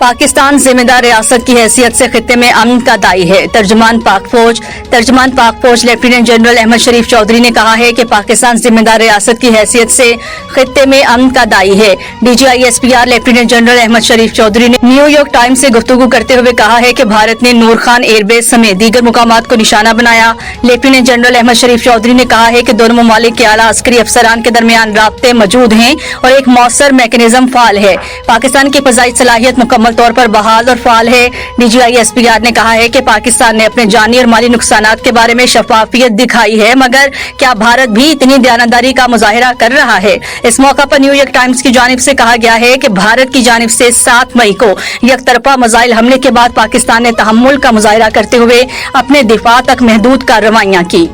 पाकिस्तान जिम्मेदार रियासत की हैसियत से खित्ते में अमन का दाई है। तर्जुमान पाक फौज लेफ्टिनेंट जनरल अहमद शरीफ चौधरी ने कहा है कि पाकिस्तान जिम्मेदार रियासत की हैसियत से खित्ते में अमन का दाई है। DGISPR लेफ्टिनेंट जनरल अहमद शरीफ चौधरी ने न्यूयॉर्क टाइम्स से गुफ्तगू करते हुए कहा है कि भारत ने नूर खान एयरबेस समेत दीगर मुकामात को निशाना बनाया। लेफ्टिनेंट जनरल अहमद शरीफ चौधरी ने कहा है कि दोनों ममालिक के आला अस्करी अफसरान के दरमियान राब्ते मौजूद हैं और एक मौसर मैकेनिज्म फाल है। पाकिस्तान की फजाई सलाहियत मुकम्मल तौर पर बहाल और फाल है। DGISPR ने कहा है कि पाकिस्तान ने अपने जानी और माली नुकसानात के बारे में शफाफियत दिखाई है, मगर क्या भारत भी इतनी दयानतदारी का मुजाहिरा कर रहा है? इस मौका पर न्यूयॉर्क टाइम्स की जानिब से कहा गया है कि भारत की जानिब से 7 मई को यकतरफा मिसाइल हमले के बाद पाकिस्तान ने तहम्मुल का मुजाहिरा करते हुए अपने दिफा तक महदूद कार्रवाइयां की।